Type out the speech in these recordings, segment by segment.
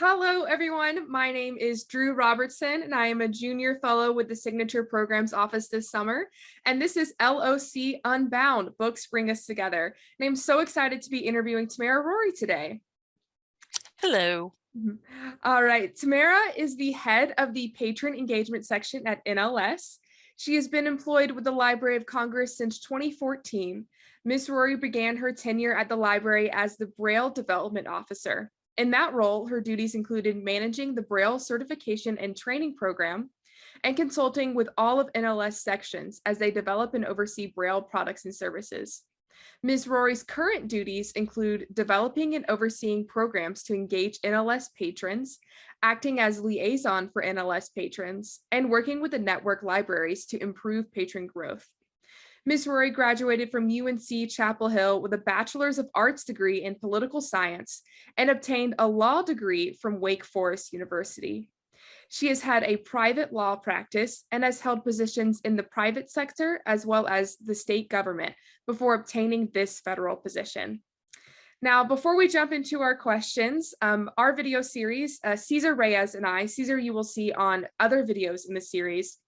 Hello, everyone. My name is Drew Robertson, and I am a junior fellow with the Signature Programs Office this summer. And this is LOC Unbound, Books Bring Us Together. And I'm so excited to be interviewing Tamara Rory today. Hello. All right. Tamara is the head of the Patron Engagement Section at NLS. She has been employed with the Library of Congress since 2014. Ms. Rory began her tenure at the library as the Braille Development Officer. In that role, her duties included managing the Braille certification and training program and consulting with all of NLS sections as they develop and oversee Braille products and services. Ms. Rory's current duties include developing and overseeing programs to engage NLS patrons, acting as liaison for NLS patrons, and working with the network libraries to improve patron growth. Ms. Rory graduated from UNC Chapel Hill with a Bachelor's of Arts degree in political science and obtained a law degree from Wake Forest University. She has had a private law practice and has held positions in the private sector as well as the state government before obtaining this federal position. Now, before we jump into our questions, our video series, Cesar Reyes and I, Cesar you will see on other videos in the series,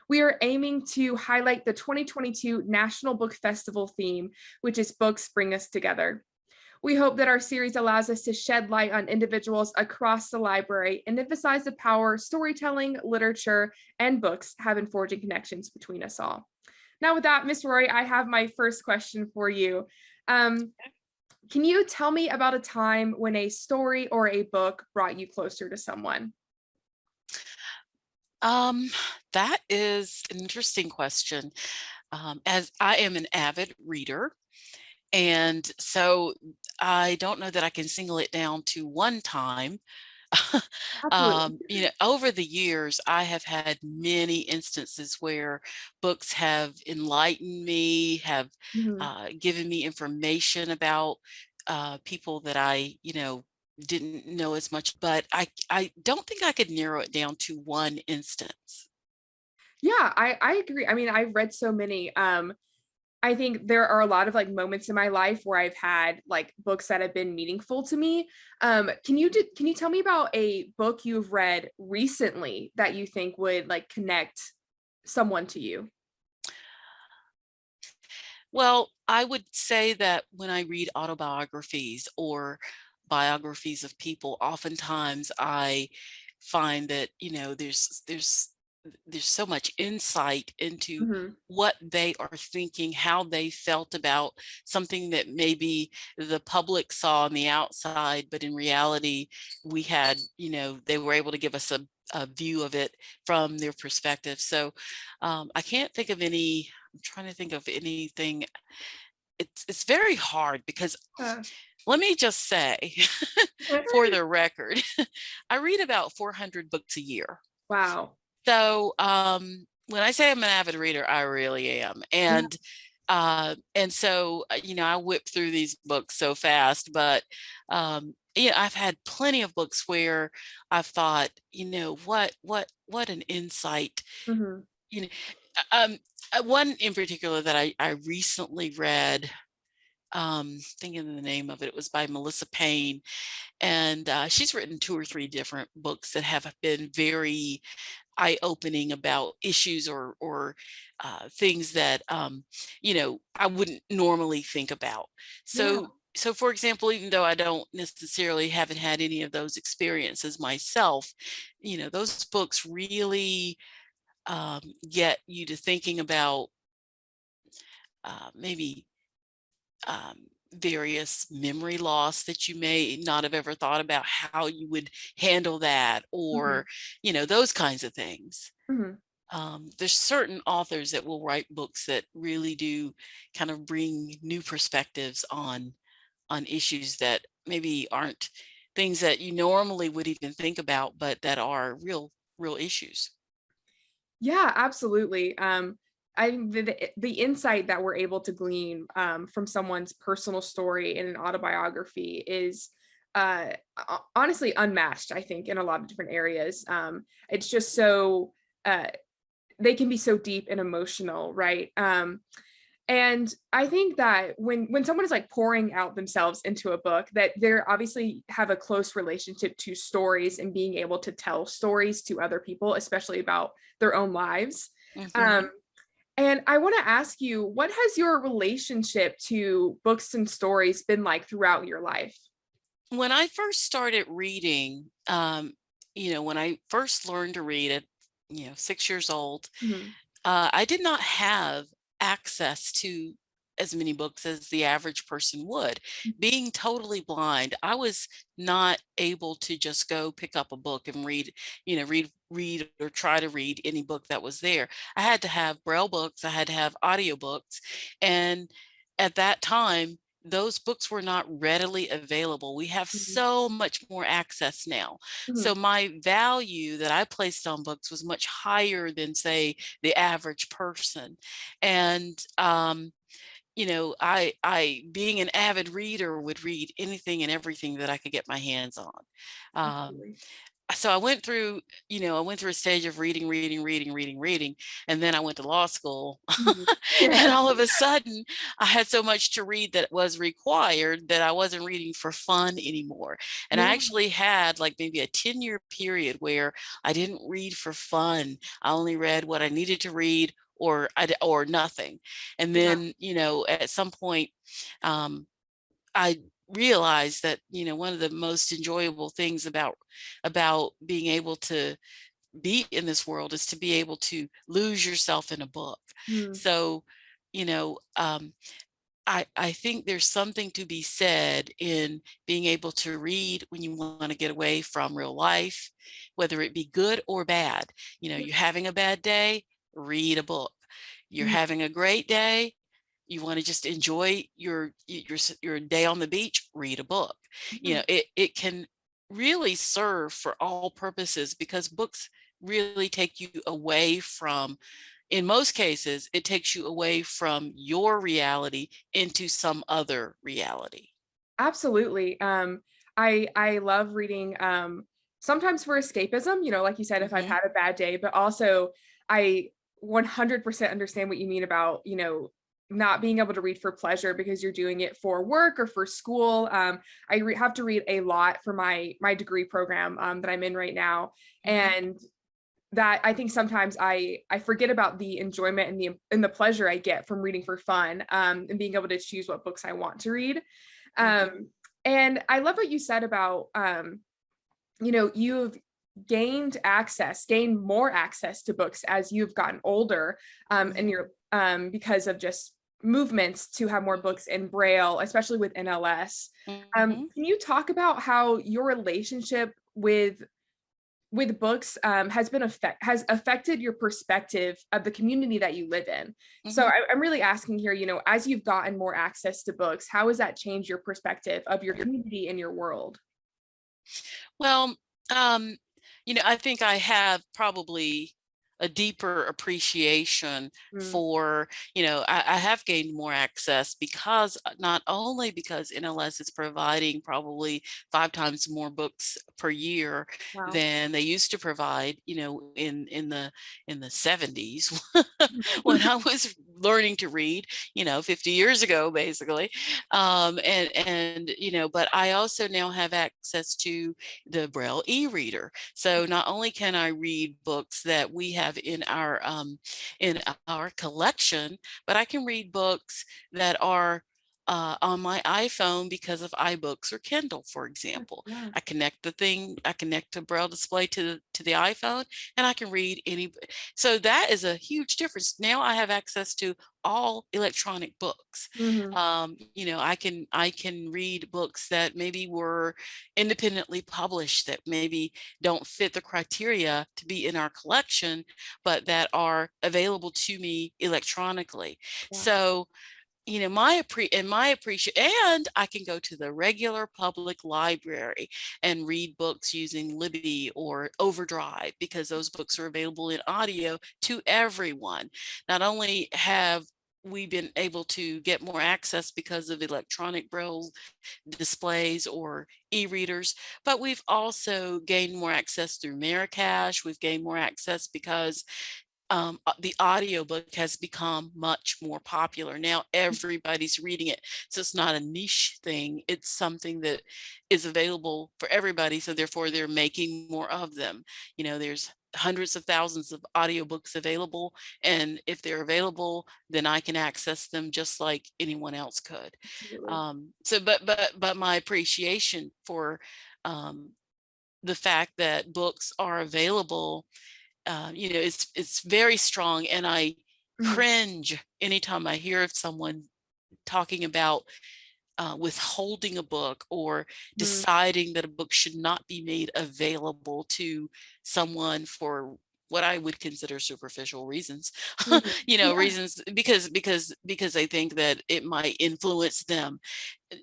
we are aiming to highlight the 2022 National Book Festival theme, which is Books Bring Us Together. We hope that our series allows us to shed light on individuals across the library and emphasize the power storytelling, literature, and books have in forging connections between us all. Now with that, Ms. Rory, I have my first question for you. Can you tell me about a time when a story or a book brought you closer to someone? That is an interesting question. As I am an avid reader, and so I don't know that I can single it down to one time. Absolutely. Over the years, I have had many instances where books have enlightened me, have Mhm. given me information about people that I, didn't know as much, but I don't think I could narrow it down to one instance. Yeah, I agree. I mean, I've read so many. I think there are a lot of like moments in my life where I've had like books that have been meaningful to me. Can you tell me about a book you've read recently that you think would like connect someone to you? Well, I would say that when I read autobiographies or biographies of people, oftentimes I find that, there's so much insight into Mhm. what they are thinking, how they felt about something that maybe the public saw on the outside, but in reality, we had, they were able to give us a view of it from their perspective. So I can't think of any, I'm trying to think of anything. It's very hard because Uh, let me just say, for the record, I read about 400 books a year. wow. So when I say I'm an avid reader, I really am. Yeah. And so I whip through these books so fast, but I've had plenty of books where I've thought, what an insight. Mhm. You know, um, one in particular that I recently read, thinking of the name of it, it was by Melissa Payne, and she's written two or three different books that have been very eye-opening about issues or things that I wouldn't normally think about. Yeah. So for example, even though I don't necessarily haven't had any of those experiences myself, those books really get you to thinking about maybe um, various memory loss that you may not have ever thought about how you would handle that, Mhm. or those kinds of things. Mhm. There's certain authors that will write books that really do kind of bring new perspectives on issues that maybe aren't things that you normally would even think about, but that are real issues. Yeah, absolutely. I think the insight that we're able to glean from someone's personal story in an autobiography is honestly unmatched, I think, in a lot of different areas. It's just so they can be so deep and emotional, right? And I think that when someone is like pouring out themselves into a book, that they're obviously have a close relationship to stories and being able to tell stories to other people, especially about their own lives. Mhm. Um, and I want to ask you, what has your relationship to books and stories been like throughout your life? When I first started reading, when I first learned to read at, 6 years old, Mhm. I did not have access to as many books as the average person would. Being totally blind, I was not able to just go pick up a book and read, read or try to read any book that was there. I had to have braille books, I had to have audiobooks. And at that time, those books were not readily available. We have Mhm. so much more access now. So Mhm. my value that I placed on books was much higher than, say, the average person. And I being an avid reader would read anything and everything that I could get my hands on. Um, Absolutely. so I went through a stage of reading, reading, reading, reading, reading, and then I went to law school. Mhm. And Yeah. all of a sudden, I had so much to read that was required that I wasn't reading for fun anymore. And I Yeah. actually had like maybe a 10-year period where I didn't read for fun. I only read what I needed to read or nothing. And Yeah. then, at some point, um, I realized that, one of the most enjoyable things about being able to be in this world is to be able to lose yourself in a book. Mhm. So, you know, um, I think there's something to be said in being able to read when you want to get away from real life, whether it be good or bad. Yeah. You're having a bad day, read a book. You're Mhm. having a great day, you want to just enjoy your day on the beach, read a book. Yeah. It can really serve for all purposes because books really take you away from, in most cases, it takes you away from your reality into some other reality. Absolutely. I love reading sometimes for escapism, like you said, if I've Hmm. had a bad day, but also I 100% understand what you mean about, not being able to read for pleasure because you're doing it for work or for school. Have to read a lot for my degree program that I'm in right now, Hmm. and that I think sometimes I forget about the enjoyment and the pleasure I get from reading for fun, and being able to choose what books I want to read. Hmm. Um, and I love what you said about, you've gained more access to books as you've gotten older, and Hmm. you're because of just movements to have more books in Braille, especially with NLS. Hmm. Can you talk about how your relationship with books has affected your perspective of the community that you live in? So Hmm. I'm really asking here, as you've gotten more access to books, how has that changed your perspective of your community and your world? Well, um, I think I have probably a deeper appreciation Mm. for, I have gained more access because not only because NLS is providing probably 5 times more books per year Wow. than they used to provide, in the 70s when I was learning to read, 50 years ago, basically. But I also now have access to the Braille e-reader. So not only can I read books that we have in our collection, but I can read books that are on my iPhone because of iBooks or Kindle, for example. Yeah. I connect the Braille display to the iPhone, and I can read any. So that is a huge difference. Now I have access to all electronic books. Mhm. I can read books that maybe were independently published that maybe don't fit the criteria to be in our collection, but that are available to me electronically. Yeah. So, my appreciation, and I can go to the regular public library and read books using Libby or Overdrive because those books are available in audio to everyone. Not only have we been able to get more access because of electronic braille displays or e-readers, but we've also gained more access through Maricache. We've gained more access because the audiobook has become much more popular. Now everybody's reading it. So it's not a niche thing. It's something that is available for everybody. So therefore they're making more of them. You know, there's hundreds of thousands of audiobooks available. And if they're available, then I can access them just like anyone else could. Absolutely. But my appreciation for the fact that books are available, you know, it's very strong, and I Mhm. cringe anytime I hear of someone talking about withholding a book or Mhm. deciding that a book should not be made available to someone for what I would consider superficial reasons. Mhm. You know, Yeah. reasons because I think that it might influence them.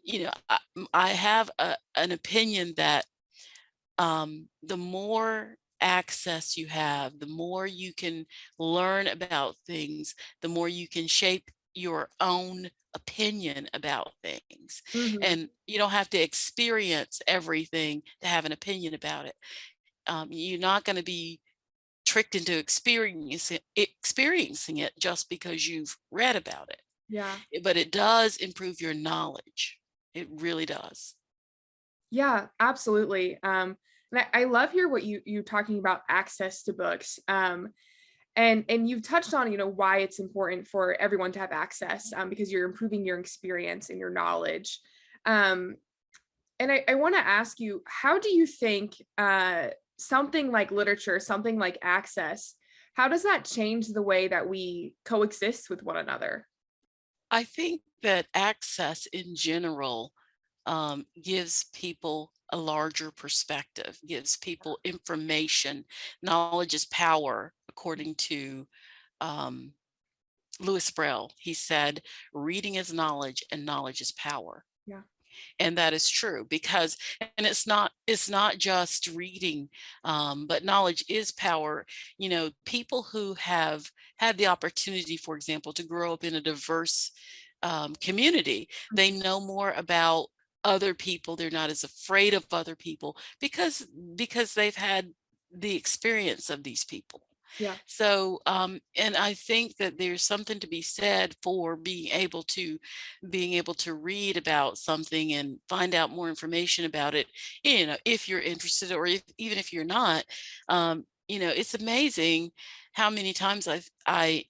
You know, I have an opinion that the more access you have, the more you can learn about things, the more you can shape your own opinion about things. Mhm. And you don't have to experience everything to have an opinion about it. You're not going to be tricked into experiencing it just because you've read about it. Yeah. But it does improve your knowledge. It really does. Yeah, absolutely. And I love here what you talking about access to books. And you've touched on, why it's important for everyone to have access, because you're improving your experience and your knowledge. Um, and I want to ask you, how do you think something like literature, something like access, how does that change the way that we coexist with one another? I think that access in general gives people a larger perspective, gives people information. Knowledge is power, according to um, Louis Braille. He said, reading is knowledge and knowledge is power. Yeah. And that is true because, and it's not just reading, but knowledge is power. You know, people who have had the opportunity, for example, to grow up in a diverse community, they know more about other people. They're not as afraid of other people because they've had the experience of these people. Yeah. So, and I think that there's something to be said for being able to read about something and find out more information about it, you know, if you're interested, or even if you're not. You know, it's amazing how many times I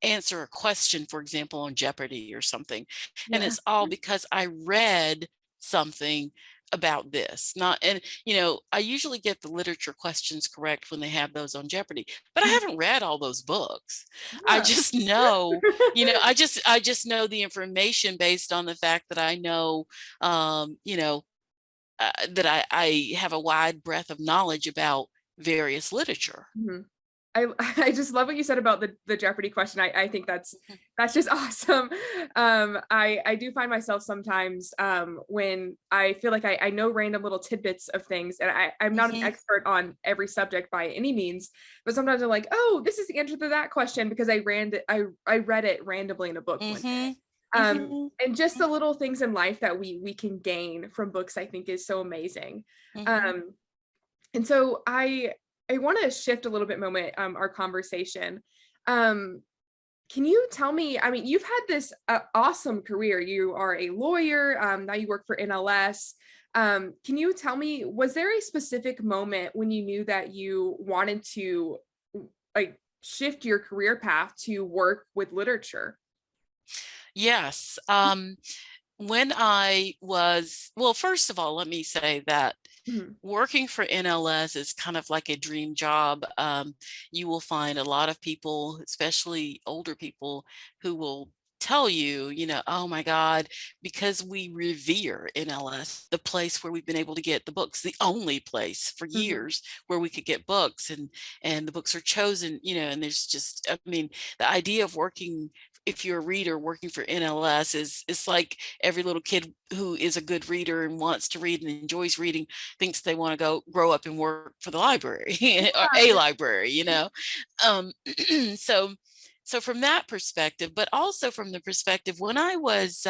answer a question, for example, on Jeopardy or something, and Yeah. it's all because I read something about this. Not, and you know, I usually get the literature questions correct when they have those on Jeopardy, but I haven't read all those books. I Yeah. just know, you know, I just know the information based on the fact that I know, you know, that I have a wide breadth of knowledge about various literature. Mhm. I I just love what you said about the Jeopardy question. I think Mhm. that's just awesome. I do find myself sometimes when I feel like I know random little tidbits of things, and I'm not an Mhm. expert on every subject by any means, but sometimes I'm like, oh, this is the answer to that question because I read it randomly in a book one Mhm. day. Mhm. And just the little things in life that we can gain from books, I think, is so amazing. Mhm. Um, and so I want to shift a little bit moment our conversation. Um can you tell me, I mean, you've had this awesome career. You are a lawyer, now you work for NLS. Can you tell me, was there a specific moment when you knew that you wanted to like shift your career path to work with literature? Yes. When well, first of all, let me say that Mhm. working for NLS is kind of like a dream job. You will find a lot of people, especially older people, who will tell you, you know, oh my God, because we revere NLS, the place where we've been able to get the books, the only place for Mhm. years where we could get books, and the books are chosen, you know, and there's just, I mean, the idea of working, if you're a reader working for NLS, is it's like every little kid who is a good reader and wants to read and enjoys reading thinks they want to go grow up and work for the library or a library, you know. Um, so, so from that perspective, but also from the perspective when I was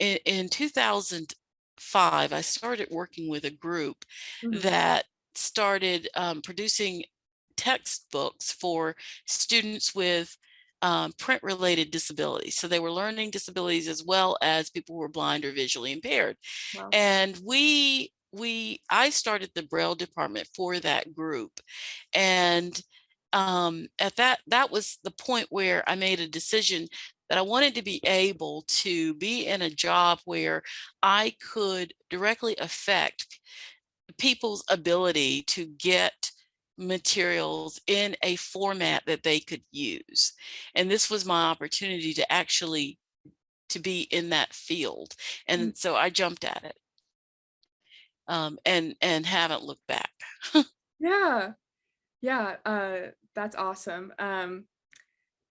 in 2005, I started working with a group Mhm. that started producing textbooks for students with print related disabilities. So they were learning disabilities as well as people who were blind or visually impaired. Wow. And I started the Braille department for that group. And at that was the point where I made a decision that I wanted to be able to be in a job where I could directly affect people's ability to get materials in a format that they could use. And this was my opportunity to actually to be in that field. Mm. And so I jumped at it, and haven't looked back. Yeah. Yeah. That's awesome.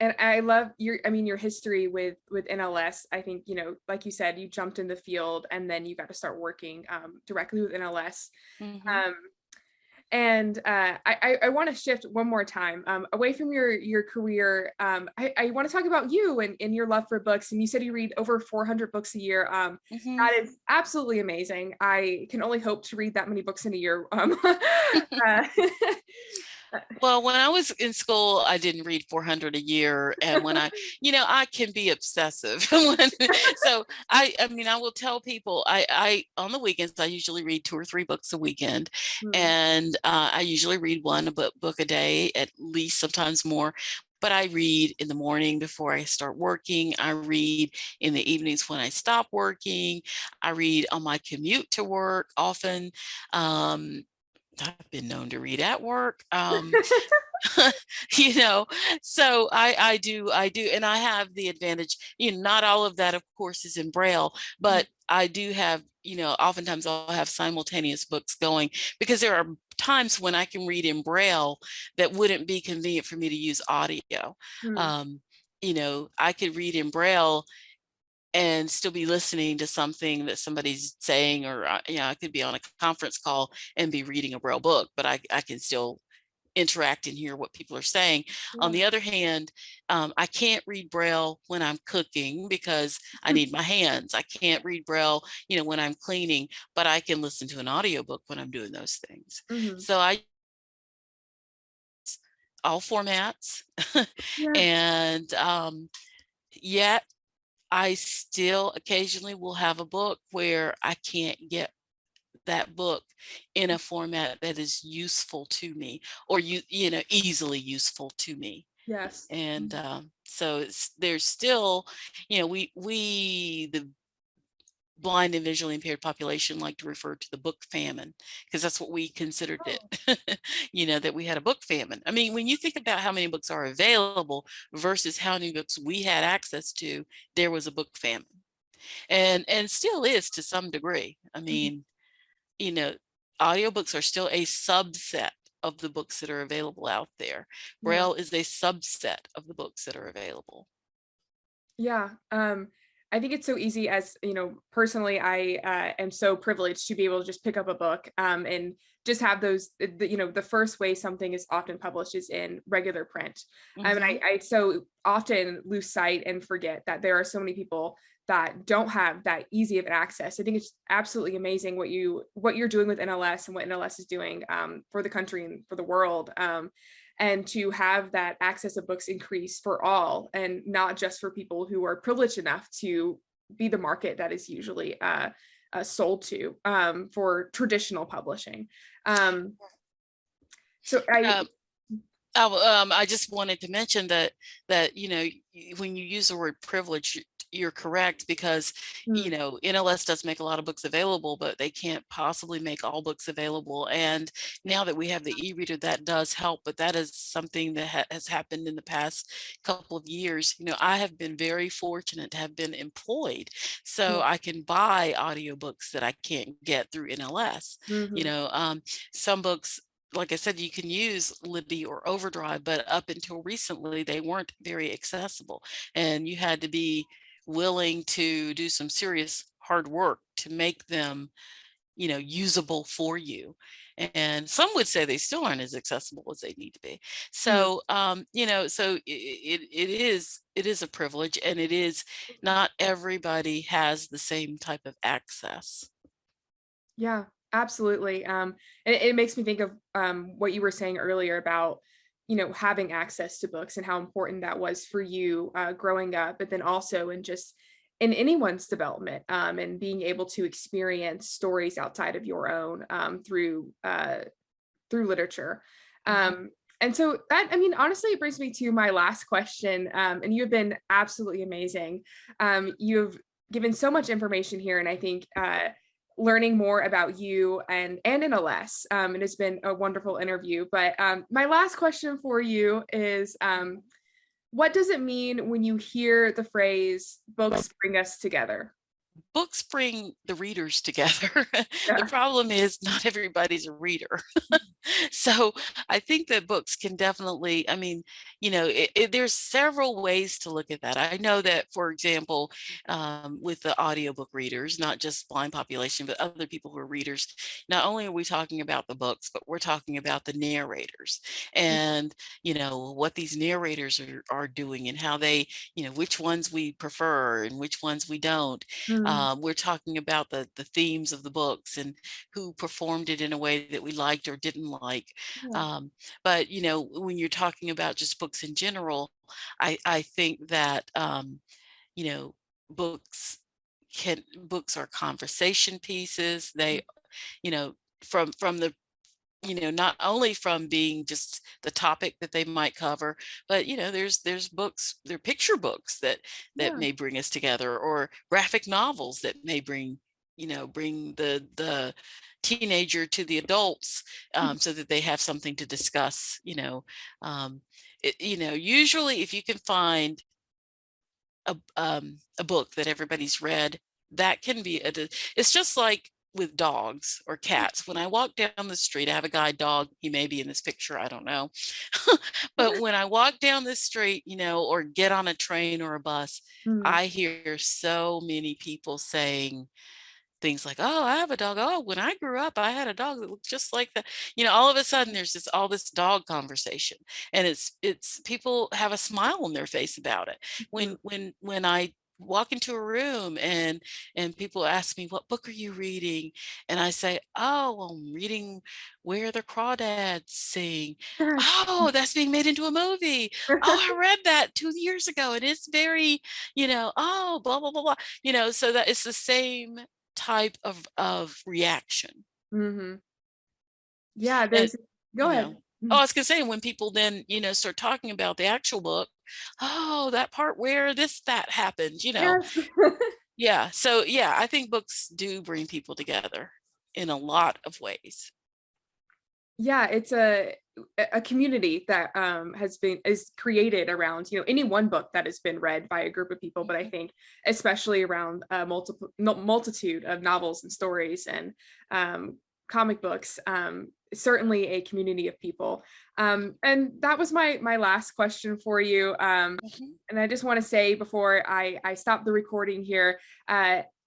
And I love your history with NLS. I think, like you said, you jumped in the field and then you got to start working directly with NLS. Mhm. Um, and I want to shift one more time away from your career. I want to talk about you and your love for books. And you said you read over 400 books a year. Mhm. That is absolutely amazing. I can only hope to read that many books in a year. Well, when I was in school, I didn't read 400 a year, and when I can be obsessive. So I mean, I will tell people, I on the weekends I usually read 2 or 3 books a weekend, Mm, and I usually read one book a day, at least, sometimes more. But I read in the morning before I start working. I read in the evenings when I stop working. I read on my commute to work often. Um, I've been known to read at work. you know, so I do, and I have the advantage, not all of that, of course, is in Braille, but I do have, oftentimes I'll have simultaneous books going, because there are times when I can read in Braille that wouldn't be convenient for me to use audio. mm, um, I could read in Braille and still be listening to something that somebody's saying, or I could be on a conference call and be reading a Braille book, but I can still interact and hear what people are saying. On yeah. the other hand, I can't read Braille when I'm cooking because I need my hands. I can't read Braille, when I'm cleaning, but I can listen to an audiobook when I'm doing those things. Mhm. So I all formats, Yeah. and yet I still occasionally will have a book where I can't get that book in a format that is useful to me, or easily useful to me. Yes. And so there's still, the blind and visually impaired population like to refer to the book famine, because that's what we considered Oh. it. That we had a book famine. I mean, when you think about how many books are available versus how many books we had access to, there was a book famine, and still is to some degree. I Mhm. mean, you know, audiobooks are still a subset of the books that are available out there. Yeah. Braille is a subset of the books that are available. Yeah. I think it's so easy. As personally, I am so privileged to be able to just pick up a book and just have those. The first way something is often published is in regular print. And Hmm. I so often lose sight and forget that there are so many people that don't have that easy of an access. I think it's absolutely amazing what you're doing with NLS and what NLS is doing for the country and for the world. And to have that access of books increase for all and not just for people who are privileged enough to be the market that is usually sold to for traditional publishing. Um, so I Um, I just wanted to mention that when you use the word privilege, you're correct, because mm, NLS does make a lot of books available, but they can't possibly make all books available. And now that we have the e-reader, that does help, but that is something that has happened in the past couple of years. I have been very fortunate to have been employed, so yeah, I can buy audiobooks that I can't get through NLS. you mhm, know um, some books, like I said, you can use Libby or Overdrive, but up until recently, they weren't very accessible. And you had to be willing to do some serious hard work to make them, usable for you. And some would say they still aren't as accessible as they need to be. mm, So, so it is a privilege, and it is not everybody has the same type of access. yeah, absolutely. It makes me think of what you were saying earlier about having access to books and how important that was for you growing up, but then also in just in anyone's development, and being able to experience stories outside of your own, through literature. And so that, I mean, honestly, it brings me to my last question. And you have been absolutely amazing. You've given so much information here, and I think learning more about you and NLS, it has been a wonderful interview. But my last question for you is, what does it mean when you hear the phrase "books bring us together"? Books bring the readers together. The Yeah. problem is not everybody's a reader. So I think that books can definitely, I mean, there's several ways to look at that. I know that, for example, with the audiobook readers, not just blind population, but other people who are readers, not only are we talking about the books, but we're talking about the narrators and, what these narrators are doing and how they, which ones we prefer and which ones we don't. Mm, We're talking about the themes of the books and who performed it in a way that we liked or didn't like. yeah. But when you're talking about just books in general, I think that you know books books are conversation pieces. They from the not only from being just the topic that they might cover, but there's books, there are picture books that Yeah. may bring us together, or graphic novels that may bring the teenager to the adults, so that they have something to discuss. Usually if you can find a book that everybody's read, that can be it's just like with dogs or cats. When I walk down the street, I have a guide dog. He may be in this picture, I don't know. But when I walk down the street, or get on a train or a bus, Mm, I hear so many people saying things like, "Oh, I have a dog. Oh, when I grew up, I had a dog that looked just like that." All of a sudden there's all this dog conversation, and it's people have a smile on their face about it. mm, When I walk into a room and people ask me, "What book are you reading?" and I say, "Oh, I'm reading Where the Crawdads Sing." yes. "Oh, that's being made into a movie. Oh, I read that 2 years ago and it's very, oh, blah blah blah blah." So that it's the same type of reaction. Hmm. Yeah, And, there's, go you ahead. know, oh, Mm, I was gonna say, when people then, start talking about the actual book, "Oh, that part where that happened." yes. Yeah. So yeah, I think books do bring people together in a lot of ways. Yeah, it's a community that is created around any one book that has been read by a group of people, but I Mhm. think especially around a multitude of novels and stories and comic books, certainly a community of people. And that was my last question for you. Mhm. And I just want to say before I stop the recording here,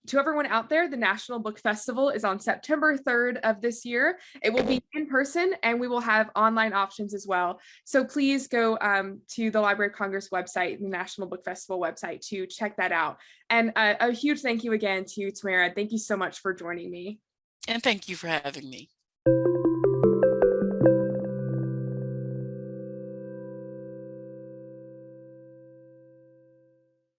to everyone out there, the National Book Festival is on September 3rd of this year. It will be in person, and we will have online options as well. So please go to the Library of Congress website, the National Book Festival website, to check that out. And a huge thank you again to Tamara. Thank you so much for joining me. And thank you for having me.